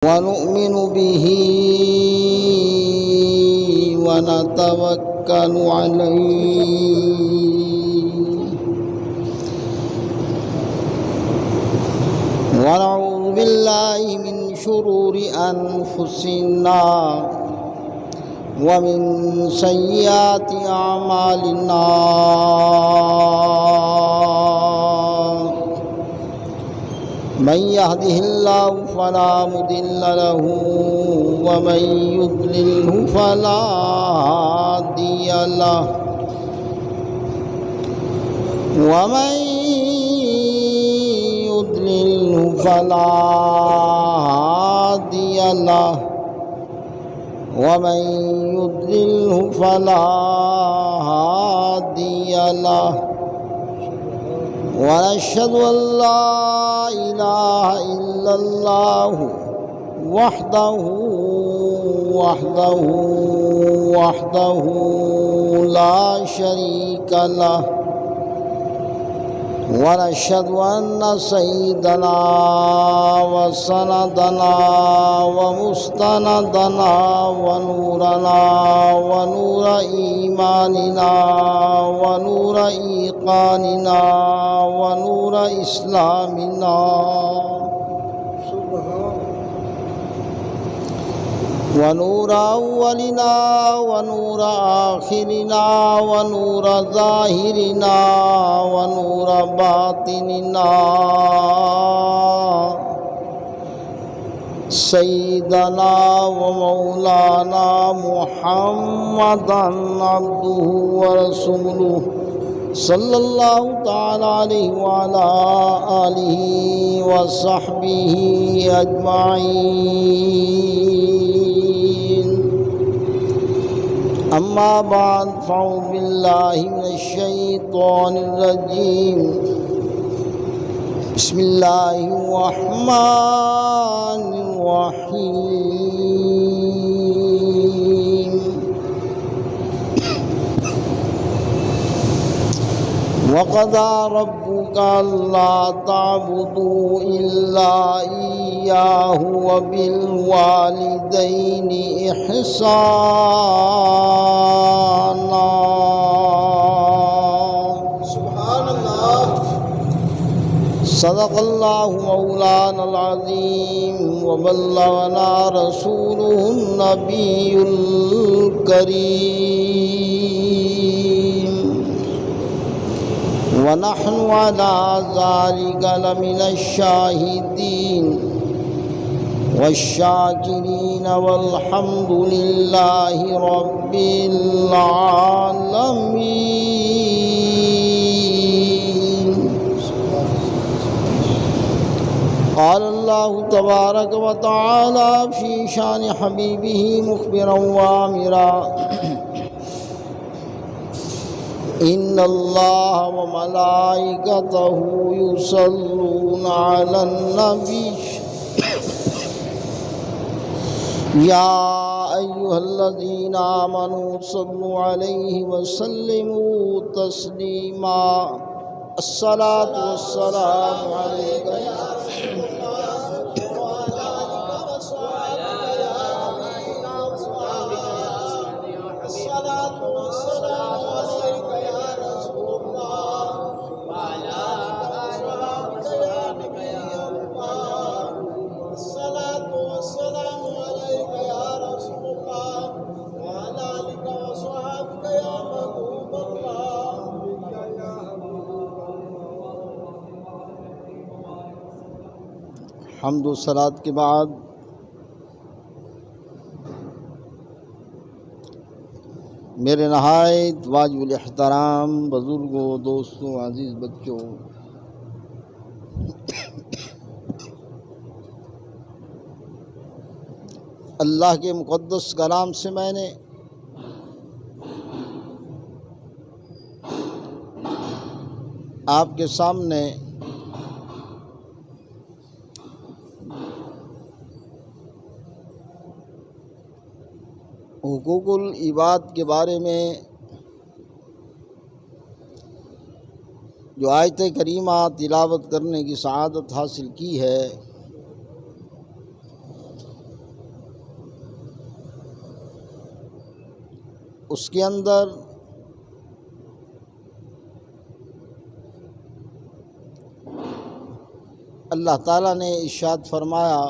ونؤمن به ونتوكل عليه ونعوذ بالله من شرور أنفسنا ومن سيئات أعمالنا من يهده الله فلا مضل له ومن يضلله فلا هادي له ومن يضلله فلا هادي له ومن يضلله فلا هادي له ونشهد أن لا إله إلا الله وحده لا شريك له ونشهد أن سيدنا وسندنا ومستندنا ونورنا ونور إيماننا ونور إيقاننا ونور إسلامنا ونور أولنا ونور آخرنا ونور ظاهرنا ونور باطننا سيدنا ومولانا محمدا عبده ورسوله صلى الله تعالى عليه وعلى آله وصحبه أجمعين أما بعد فأعوذ بالله من الشيطان الرجيم بسم الله الرحمن الرحيم وقضى ربك ألا تعبدوا إلا إياه وبالوالدين إحسانا سبحان الله صدق الله مولانا العظيم وبلغنا رسوله النبي الكريم ونحن على ذلك لمن الشاهدين والشاكرين والحمد لله رب العالمين. قال الله تبارك وتعالى في شان حبيبه مخبرا وآمرا إن الله وملائكته يصلون على النبي يا أيها الذين آمنوا صلوا عليه وسلموا تسليما. الصلاة والسلام عليك يا رسول الله وعلى آلك وصحبك يا حبيب الله. الصلاة والسلام عليك يا رسول الله وعلى آلك وصحبك يا الله. الصلاة والسلام عليك يا رسول الله وعلى آلك وصحبك يا محبوب الله. حمد و صلات کے بعد میرے نہایت واجب الاحترام بزرگوں، دوستوں، عزیز بچوں، اللہ کے مقدس کلام سے میں نے آپ کے سامنے حقوق العباد کے بارے میں جو آیت کریمہ تلاوت کرنے کی سعادت حاصل کی ہے، اس کے اندر اللہ تعالیٰ نے ارشاد فرمایا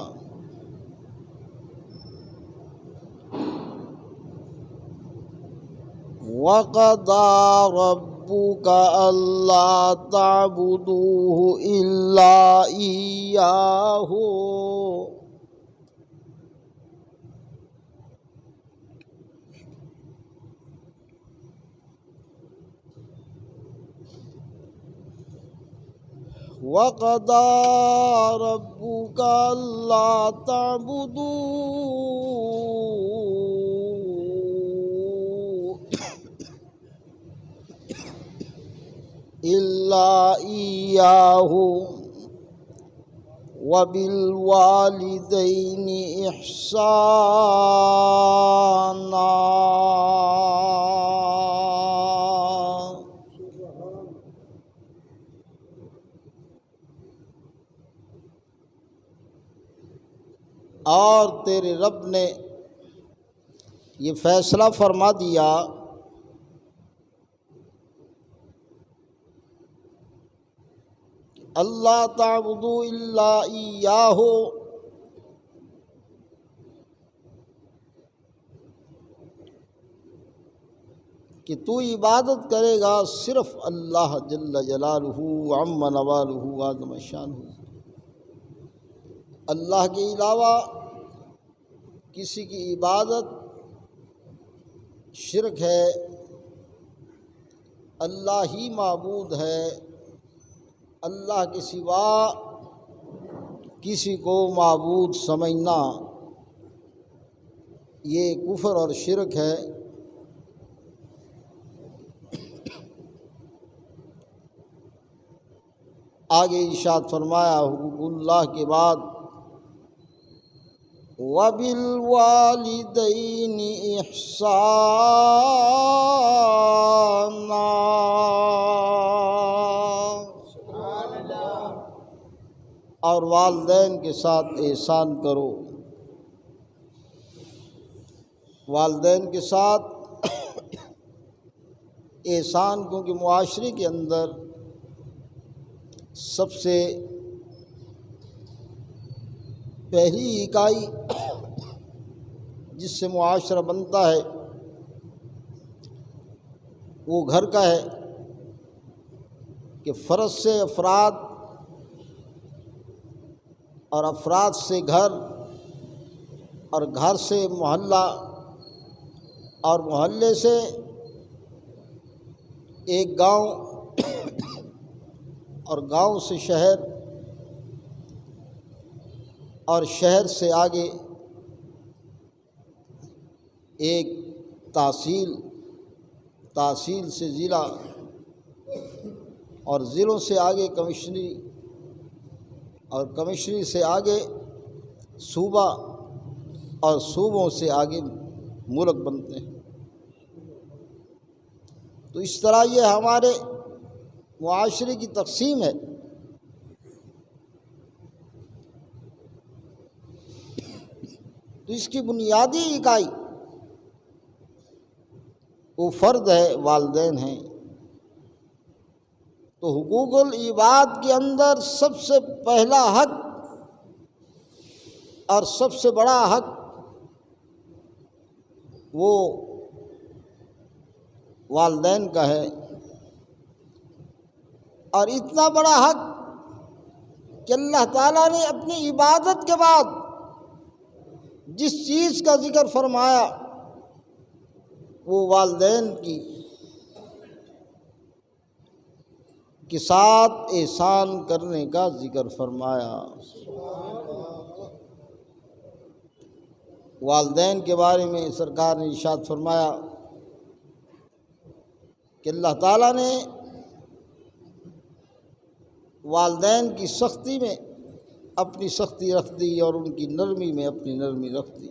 وَقَضَىٰ رَبُّكَ أَلَّا تَعْبُدُوا إِلَّا إِيَّاهُ وَقَضَىٰ رَبُّكَ أَلَّا تَعْبُدُوا إِلَّا إِيَّاهُ وَبِالْوَالِدَيْنِ إِحْسَانًا اور تیرے رب نے یہ فیصلہ فرما دیا اللہ تعبدوا الا ایاہ، کہ تو عبادت کرے گا صرف اللہ جل جلالہ عم نوالہ عظم شانہ، اللہ کے علاوہ کسی کی عبادت شرک ہے، اللہ ہی معبود ہے، اللہ کے سوا کسی کو معبود سمجھنا یہ کفر اور شرک ہے۔ آگے ارشاد فرمایا حقوق اللہ کے بعد وَبِالْوَالِدَيْنِ إِحْسَانًا، اور والدین کے ساتھ احسان کرو۔ والدین کے ساتھ احسان، کیونکہ معاشرے کے اندر سب سے پہلی اکائی جس سے معاشرہ بنتا ہے وہ گھر کا ہے، کہ فرد سے افراد اور افراد سے گھر اور گھر سے محلہ اور محلے سے ایک گاؤں اور گاؤں سے شہر اور شہر سے آگے ایک تحصیل، تحصیل سے ضلع اور ضلعوں سے آگے کمشنری اور کمشنری سے آگے صوبہ اور صوبوں سے آگے ملک بنتے ہیں۔ تو اس طرح یہ ہمارے معاشرے کی تقسیم ہے۔ تو اس کی بنیادی اکائی وہ فرد ہے، والدین ہیں۔ تو حقوق العباد کے اندر سب سے پہلا حق اور سب سے بڑا حق وہ والدین کا ہے، اور اتنا بڑا حق کہ اللہ تعالیٰ نے اپنی عبادت کے بعد جس چیز کا ذکر فرمایا وہ والدین کے ساتھ احسان کرنے کا ذکر فرمایا۔ والدین کے بارے میں سرکار نے ارشاد فرمایا کہ اللہ تعالیٰ نے والدین کی سختی میں اپنی سختی رکھ دی اور ان کی نرمی میں اپنی نرمی رکھ دی۔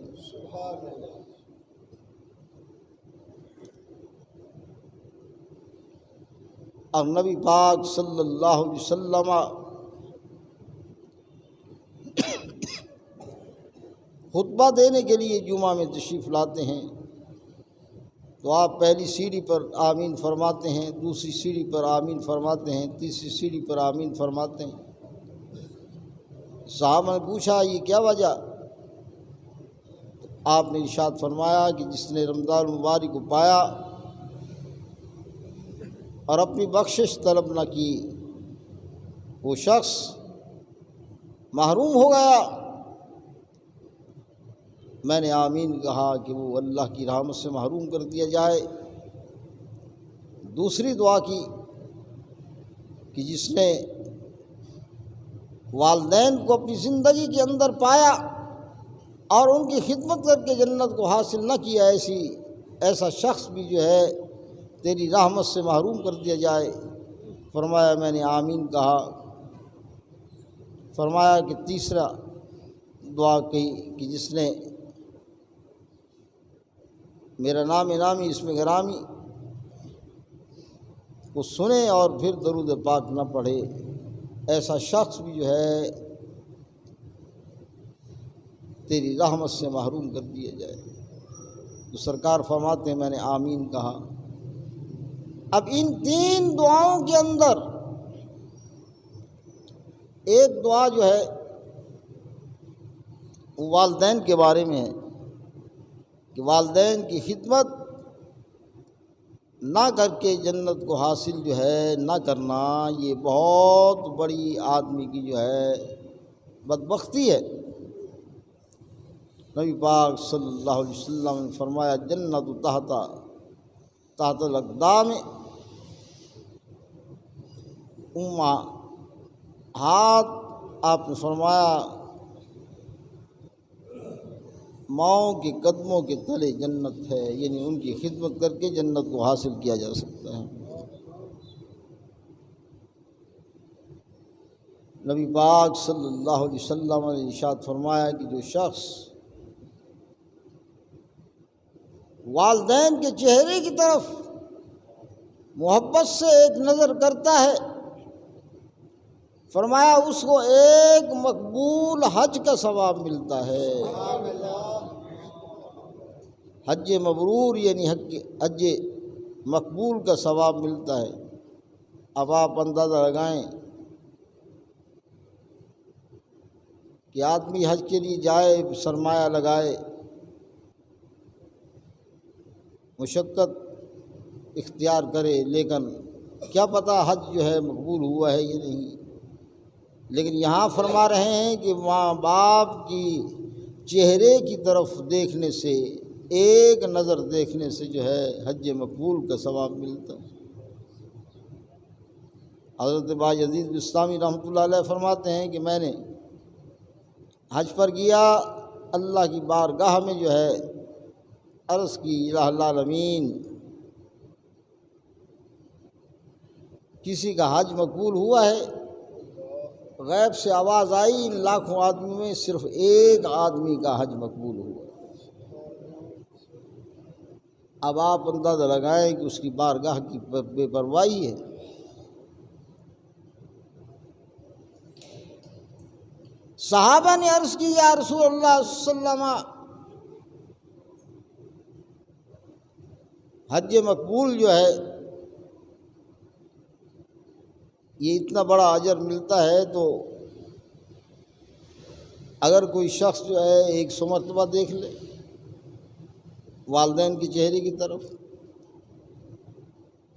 اور نبی پاک صلی اللہ علیہ وسلم خطبہ دینے کے لیے جمعہ میں تشریف لاتے ہیں تو آپ پہلی سیڑھی پر آمین فرماتے ہیں، دوسری سیڑھی پر آمین فرماتے ہیں، تیسری سیڑھی پر آمین فرماتے ہیں۔ صحابہ نے پوچھا یہ کیا وجہ؟ تو آپ نے ارشاد فرمایا کہ جس نے رمضان المبارک کو پایا اور اپنی بخشش طلب نہ کی وہ شخص محروم ہو گیا۔ میں نے آمین کہا کہ وہ اللہ کی رحمت سے محروم کر دیا جائے۔ دوسری دعا کی کہ جس نے والدین کو اپنی زندگی کے اندر پایا اور ان کی خدمت کر کے جنت کو حاصل نہ کیا، ایسا شخص بھی جو ہے تیری رحمت سے محروم کر دیا جائے۔ فرمایا میں نے آمین کہا۔ فرمایا کہ تیسرا دعا کہی کہ جس نے میرا نام نامی اسم گرامی کو سنے اور پھر درود پاک نہ پڑھے، ایسا شخص بھی جو ہے تیری رحمت سے محروم کر دیا جائے۔ تو سرکار فرماتے ہیں میں نے آمین کہا۔ اب ان تین دعاؤں کے اندر ایک دعا جو ہے وہ والدین کے بارے میں ہے کہ والدین کی خدمت نہ کر کے جنت کو حاصل جو ہے نہ کرنا، یہ بہت بڑی آدمی کی جو ہے بدبختی ہے۔ نبی پاک صلی اللہ علیہ وسلم نے فرمایا جنت تحت الاقدام ہاتھ، آپ نے فرمایا ماؤں کے قدموں کے تلے جنت ہے، یعنی ان کی خدمت کر کے جنت کو حاصل کیا جا سکتا ہے۔ نبی پاک صلی اللہ علیہ وسلم نے ارشاد فرمایا کہ جو شخص والدین کے چہرے کی طرف محبت سے ایک نظر کرتا ہے، فرمایا اس کو ایک مقبول حج کا ثواب ملتا ہے۔ حج مبرور یعنی حج مقبول کا ثواب ملتا ہے۔ اب آپ اندازہ لگائیں کہ آدمی حج کے لیے جائے، سرمایہ لگائے، مشقت اختیار کرے، لیکن کیا پتہ حج جو ہے مقبول ہوا ہے یا نہیں۔ لیکن یہاں فرما رہے ہیں کہ ماں باپ کی چہرے کی طرف دیکھنے سے، ایک نظر دیکھنے سے جو ہے حج مقبول کا ثواب ملتا ہے۔ حضرت باجزید بستامی رحمۃ اللہ علیہ فرماتے ہیں کہ میں نے حج پر گیا، اللہ کی بارگاہ میں جو ہے عرض کی الہ العالمین کسی کا حج مقبول ہوا ہے؟ غیب سے آواز آئی ان لاکھوں آدمی میں صرف ایک آدمی کا حج مقبول ہوا۔ اب آپ اندازہ لگائیں کہ اس کی بارگاہ کی بے پرواہی ہے۔ صحابہ نے عرض کی یا رسول اللہ صلی اللہ علیہ وسلم حج مقبول جو ہے یہ اتنا بڑا اجر ملتا ہے، تو اگر کوئی شخص جو ہے 100 مرتبہ دیکھ لے والدین کے چہرے کی طرف،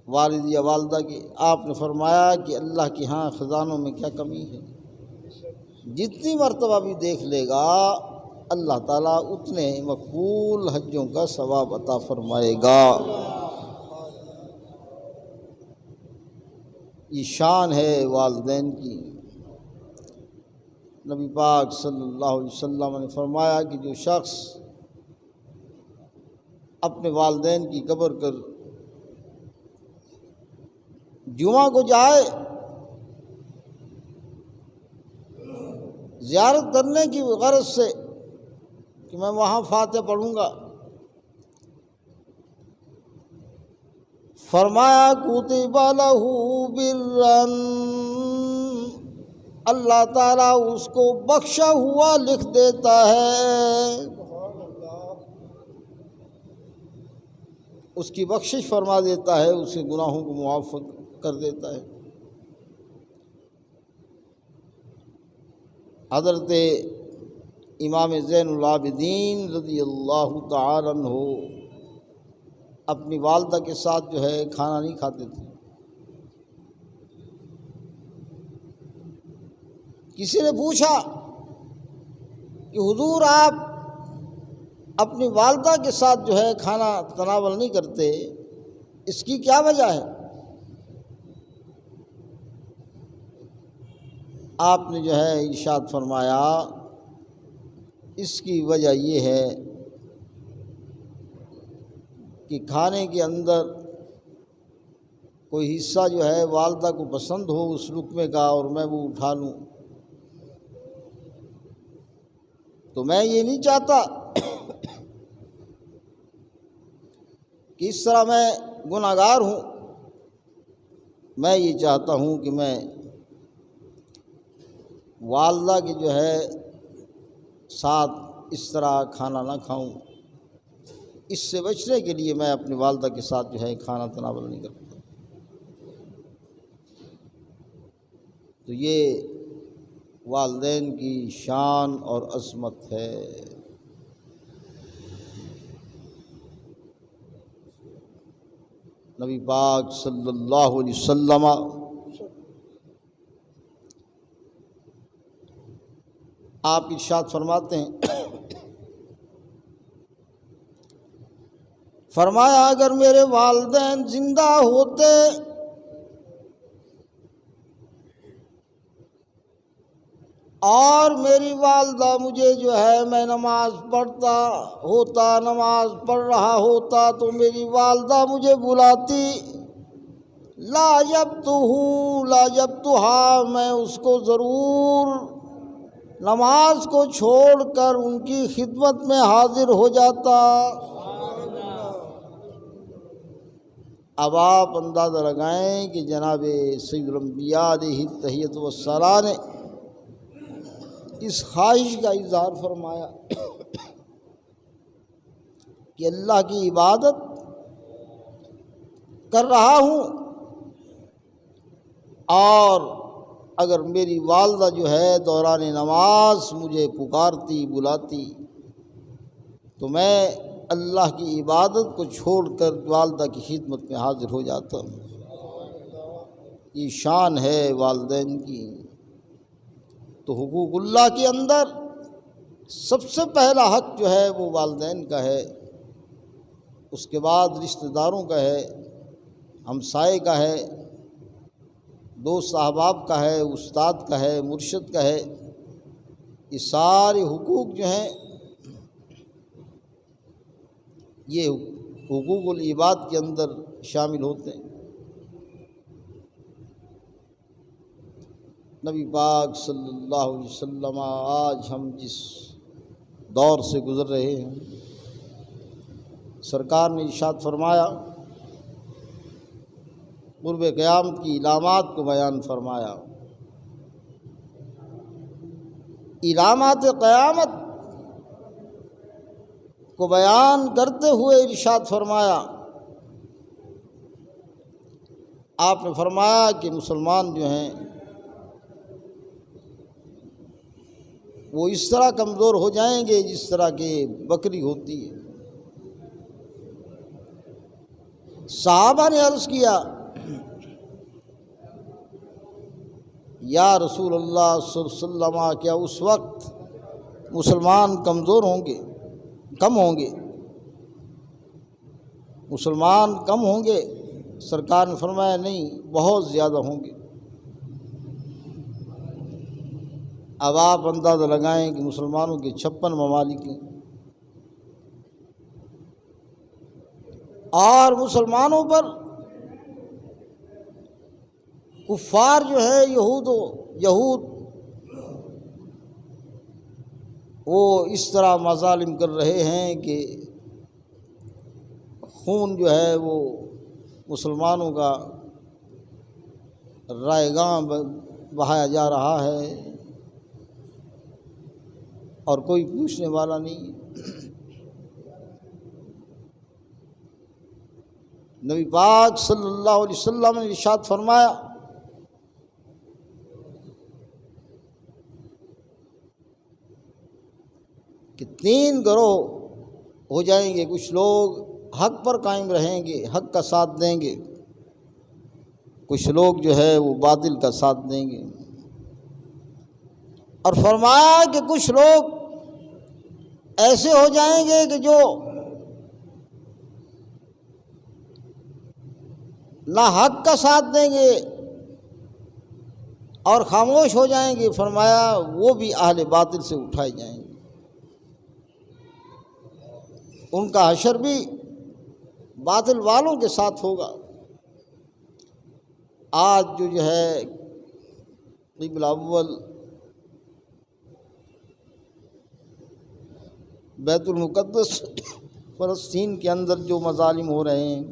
والد یا والدہ کے، آپ نے فرمایا کہ اللہ کے ہاں خزانوں میں کیا کمی ہے، جتنی مرتبہ بھی دیکھ لے گا اللہ تعالیٰ اتنے مقبول حجوں کا ثواب عطا فرمائے گا۔ یہ شان ہے والدین کی۔ نبی پاک صلی اللہ علیہ وسلم نے فرمایا کہ جو شخص اپنے والدین کی قبر کر جمعہ کو جائے زیارت کرنے کی غرض سے کہ میں وہاں فاتحہ پڑھوں گا، فرمایا کتب لہ برًا، اللہ تعالیٰ اس کو بخشا ہوا لکھ دیتا ہے۔ اس کی بخشش فرما دیتا ہے، اس کے گناہوں کو معاف کر دیتا ہے۔ حضرت امام زین العابدین رضی اللہ تعالی عنہ اپنی والدہ کے ساتھ جو ہے کھانا نہیں کھاتے تھے۔ کسی نے پوچھا کہ حضور آپ اپنی والدہ کے ساتھ جو ہے کھانا تناول نہیں کرتے، اس کی کیا وجہ ہے؟ آپ نے جو ہے ارشاد فرمایا، اس کی وجہ یہ ہے کہ کھانے کے اندر کوئی حصہ جو ہے والدہ کو پسند ہو اس لقمے کا اور میں وہ اٹھا لوں، تو میں یہ نہیں چاہتا کہ اس طرح میں گناہ گار ہوں، میں یہ چاہتا ہوں کہ میں والدہ کے جو ہے ساتھ اس طرح کھانا نہ کھاؤں۔ اس سے بچنے کے لیے میں اپنی والدہ کے ساتھ جو ہے کھانا تناول نہیں کرتا۔ تو یہ والدین کی شان اور عظمت ہے۔ نبی پاک صلی اللہ علیہ وسلم آپ ارشاد فرماتے ہیں، فرمایا اگر میرے والدین زندہ ہوتے اور میری والدہ مجھے جو ہے میں نماز پڑھتا ہوتا، نماز پڑھ رہا ہوتا تو میری والدہ مجھے بلاتی، لا جبتہا، میں اس کو ضرور نماز کو چھوڑ کر ان کی خدمت میں حاضر ہو جاتا۔ اب آپ اندازہ لگائیں کہ جناب سید الانبیاء علیہ التحیۃ والثناء نے اس خواہش کا اظہار فرمایا کہ اللہ کی عبادت کر رہا ہوں اور اگر میری والدہ جو ہے دوران نماز مجھے پکارتی بلاتی تو میں اللہ کی عبادت کو چھوڑ کر والدہ کی خدمت میں حاضر ہو جاتا ہوں۔ یہ شان ہے والدین کی۔ تو حقوق اللہ کے اندر سب سے پہلا حق جو ہے وہ والدین کا ہے، اس کے بعد رشتہ داروں کا ہے، ہمسائے کا ہے، دوست احباب کا ہے، استاد کا ہے، مرشد کا ہے۔ یہ سارے حقوق جو ہیں یہ حقوق العباد کے اندر شامل ہوتے ہیں۔ نبی پاک صلی اللہ علیہ وسلم آج ہم جس دور سے گزر رہے ہیں، سرکار نے ارشاد فرمایا، قرب قیامت کی علامات کو بیان فرمایا۔ علامات قیامت کو بیان کرتے ہوئے ارشاد فرمایا، آپ نے فرمایا کہ مسلمان جو ہیں وہ اس طرح کمزور ہو جائیں گے جس طرح کہ بکری ہوتی ہے۔ صحابہ نے عرض کیا، یا رسول اللہ صلی اللہ علیہ وسلم، کیا اس وقت مسلمان کمزور ہوں گے، کم ہوں گے، مسلمان کم ہوں گے؟ سرکار نے فرمایا نہیں، بہت زیادہ ہوں گے۔ اب آپ اندازہ لگائیں کہ مسلمانوں کے 56 ممالک ہیں اور مسلمانوں پر کفار جو ہے یہود وہ اس طرح مظالم کر رہے ہیں کہ خون جو ہے وہ مسلمانوں کا رائے گاں بہایا جا رہا ہے اور کوئی پوچھنے والا نہیں۔ نبی پاک صلی اللہ علیہ وسلم نے ارشاد فرمایا کہ 3 گروہ ہو جائیں گے، کچھ لوگ حق پر قائم رہیں گے، حق کا ساتھ دیں گے، کچھ لوگ جو ہے وہ باطل کا ساتھ دیں گے، اور فرمایا کہ کچھ لوگ ایسے ہو جائیں گے کہ جو نہ حق کا ساتھ دیں گے اور خاموش ہو جائیں گے، فرمایا وہ بھی اہل باطل سے اٹھائے جائیں گے، ان کا حشر بھی باطل والوں کے ساتھ ہوگا۔ آج جو ہے قبلہ اول بیت المقدس فلسطین کے اندر جو مظالم ہو رہے ہیں،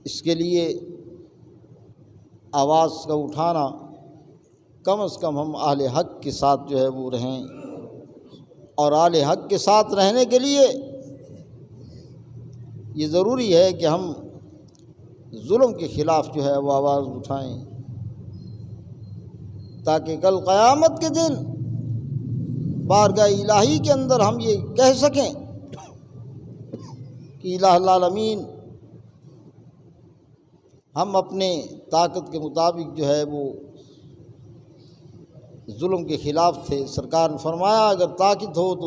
اس کے لیے آواز کا اٹھانا، کم از کم ہم اہل حق کے ساتھ جو ہے وہ رہیں، اور اہل حق کے ساتھ رہنے کے لیے یہ ضروری ہے کہ ہم ظلم کے خلاف جو ہے وہ آواز اٹھائیں، تاکہ کل قیامت کے دن بارگاہ الہی کے اندر ہم یہ کہہ سکیں کہ الہ العالمین ہم اپنے طاقت کے مطابق جو ہے وہ ظلم کے خلاف تھے۔ سرکار نے فرمایا اگر طاقت ہو تو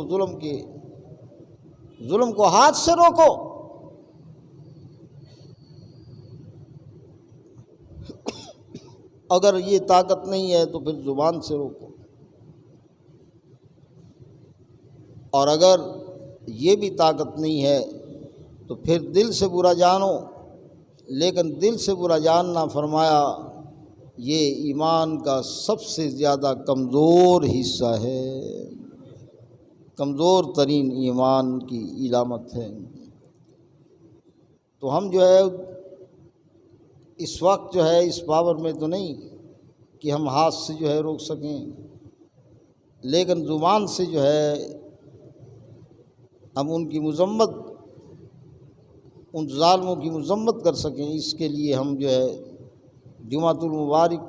ظلم کو ہاتھ سے روکو، اگر یہ طاقت نہیں ہے تو پھر زبان سے روکو، اور اگر یہ بھی طاقت نہیں ہے تو پھر دل سے برا جانو، لیکن دل سے برا جاننا فرمایا یہ ایمان کا سب سے زیادہ کمزور حصہ ہے، کمزور ترین ایمان کی علامت ہے۔ تو ہم جو ہے اس وقت جو ہے اس پاور میں تو نہیں کہ ہم ہاتھ سے جو ہے روک سکیں، لیکن زبان سے جو ہے ہم ان کی مذمت، ان ظالموں کی مذمت کر سکیں۔ اس کے لیے ہم جو ہے جمعۃ المبارک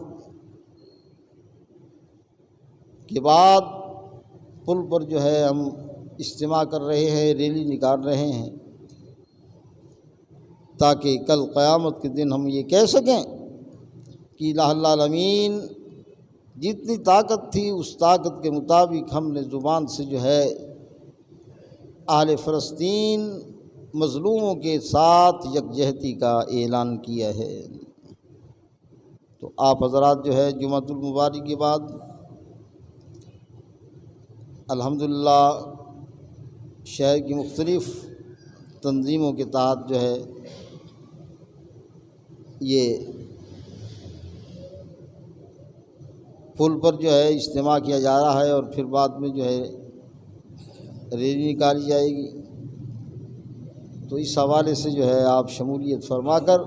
کے بعد پل پر جو ہے ہم اجتماع کر رہے ہیں، ریلی نکال رہے ہیں، تاکہ کل قیامت کے دن ہم یہ کہہ سکیں کہ الہ العالمین جتنی طاقت تھی اس طاقت کے مطابق ہم نے زبان سے جو ہے اہل فلسطین مظلوموں کے ساتھ یکجہتی کا اعلان کیا ہے۔ تو آپ حضرات جو ہے جمعۃ المبارک کے بعد الحمدللہ شہر کی مختلف تنظیموں کے تحت جو ہے یہ پل پر جو ہے اجتماع کیا جا رہا ہے، اور پھر بعد میں جو ہے ریلی نکالی جائے گی۔ تو اس حوالے سے جو ہے آپ شمولیت فرما کر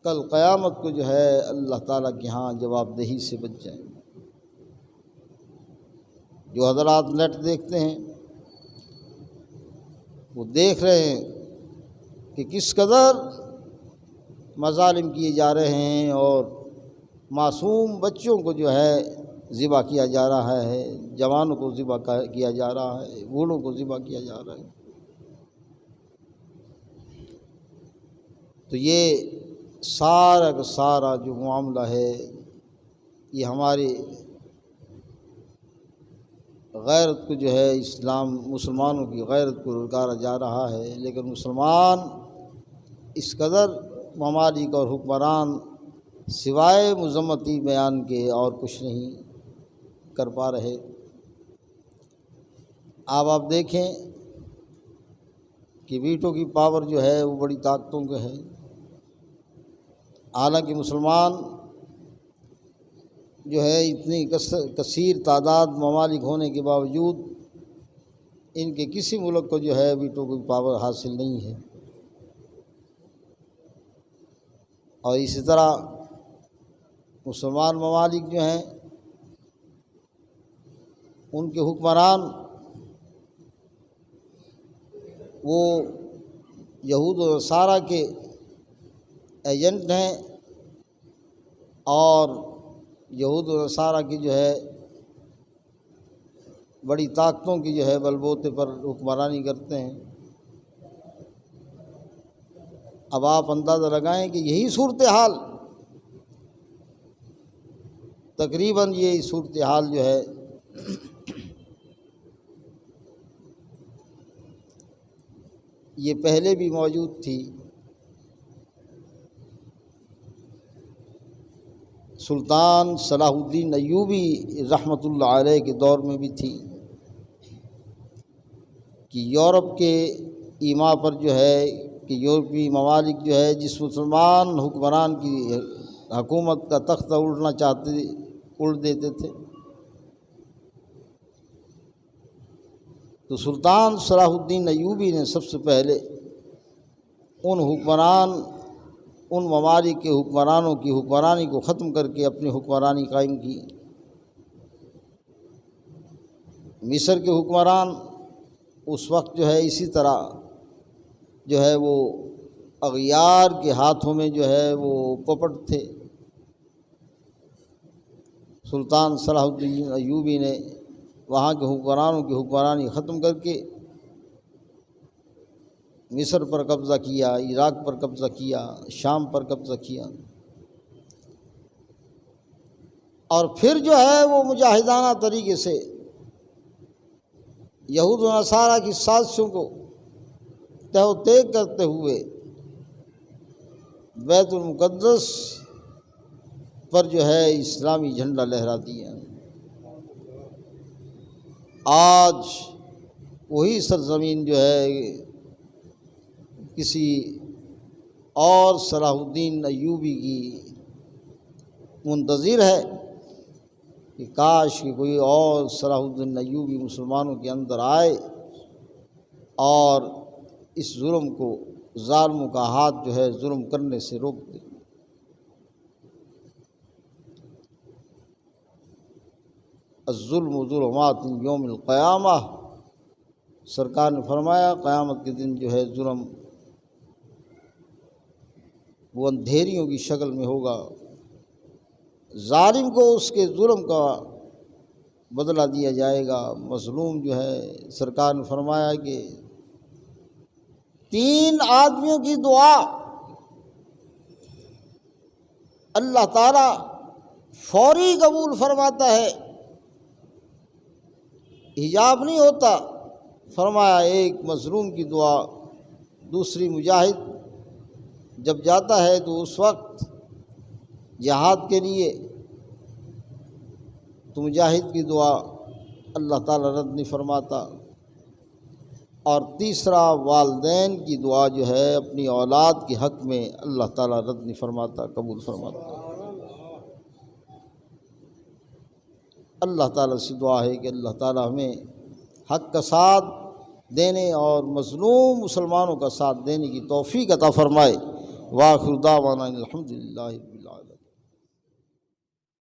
کل قیامت کو جو ہے اللہ تعالیٰ کے ہاں جواب دہی سے بچ جائیں۔ جو حضرات نیٹ دیکھتے ہیں وہ دیکھ رہے ہیں کہ کس قدر مظالم کیے جا رہے ہیں، اور معصوم بچوں کو جو ہے ذبح کیا جا رہا ہے، جوانوں کو ذبح کیا جا رہا ہے، بوڑھوں کو ذبح کیا جا رہا ہے۔ تو یہ سارا کا سارا جو معاملہ ہے یہ ہمارے غیرت کو جو ہے مسلمانوں کی غیرت کو للکارا جا رہا ہے، لیکن مسلمان اس قدر ممالک اور حکمران سوائے مذمتی بیان کے اور کچھ نہیں کر پا رہے۔ اب آپ دیکھیں کہ ویٹو کی پاور جو ہے وہ بڑی طاقتوں کا ہے، حالانکہ مسلمان جو ہے اتنی کثیر تعداد ممالک ہونے کے باوجود ان کے کسی ملک کو جو ہے ویٹو کی پاور حاصل نہیں ہے۔ اور اسی طرح مسلمان ممالک جو ہیں ان کے حکمران وہ یہود و نصارہ کے ایجنٹ ہیں اور یہود و نصارہ کی جو ہے بڑی طاقتوں کی جو ہے بلبوتے پر حکمرانی کرتے ہیں۔ اب آپ اندازہ لگائیں کہ یہی صورتحال تقریباً یہ صورتحال جو ہے یہ پہلے بھی موجود تھی۔ سلطان صلاح الدین ایوبی رحمۃ اللہ علیہ کے دور میں بھی تھی کہ یورپ کے ایما پر جو ہے کہ یورپی ممالک جو ہے جس مسلمان حکمران کی حکومت کا تختہ الٹنا چاہتے الٹ دیتے تھے، تو سلطان صلاح الدین ایوبی نے سب سے پہلے ان ممالک کے حکمرانوں کی حکمرانی کو ختم کر کے اپنی حکمرانی قائم کی۔ مصر کے حکمران اس وقت جو ہے اسی طرح جو ہے وہ اغیار کے ہاتھوں میں جو ہے وہ پپٹ تھے۔ سلطان صلاح الدین ایوبی نے وہاں کے حکمرانوں کی حکمرانی ختم کر کے مصر پر قبضہ کیا، عراق پر قبضہ کیا، شام پر قبضہ کیا، اور پھر جو ہے وہ مجاہدانہ طریقے سے یہود و نصارہ کی سازشوں کو تہ و تیگ کرتے ہوئے بیت المقدس پر جو ہے اسلامی جھنڈا لہرا دیا۔ آج وہی سرزمین جو ہے کسی اور صلاح الدین ایوبی کی منتظر ہے کہ کاش کہ کوئی اور صلاح الدین ایوبی مسلمانوں کے اندر آئے اور اس ظلم کو، ظالموں کا ہاتھ جو ہے ظلم کرنے سے روک دے۔ الظلم ظلمات یوم القیامہ، سرکار نے فرمایا قیامت کے دن جو ہے ظلم وہ اندھیریوں کی شکل میں ہوگا، ظالم کو اس کے ظلم کا بدلہ دیا جائے گا۔ مظلوم جو ہے سرکار نے فرمایا کہ 3 آدمیوں کی دعا اللہ تعالیٰ فوری قبول فرماتا ہے، حجاب نہیں ہوتا۔ فرمایا ایک مظلوم کی دعا، دوسری مجاہد جب جاتا ہے تو اس وقت جہاد کے لیے تو مجاہد کی دعا اللہ تعالیٰ رد نہیں فرماتا، اور تیسرا والدین کی دعا جو ہے اپنی اولاد کے حق میں اللہ تعالیٰ رد نہیں فرماتا، قبول فرماتا۔ اللہ تعالیٰ سے دعا ہے کہ اللہ تعالیٰ ہمیں حق کا ساتھ دینے اور مظلوم مسلمانوں کا ساتھ دینے کی توفیق عطا فرمائے۔ وآخر دعوانا الحمدللہ۔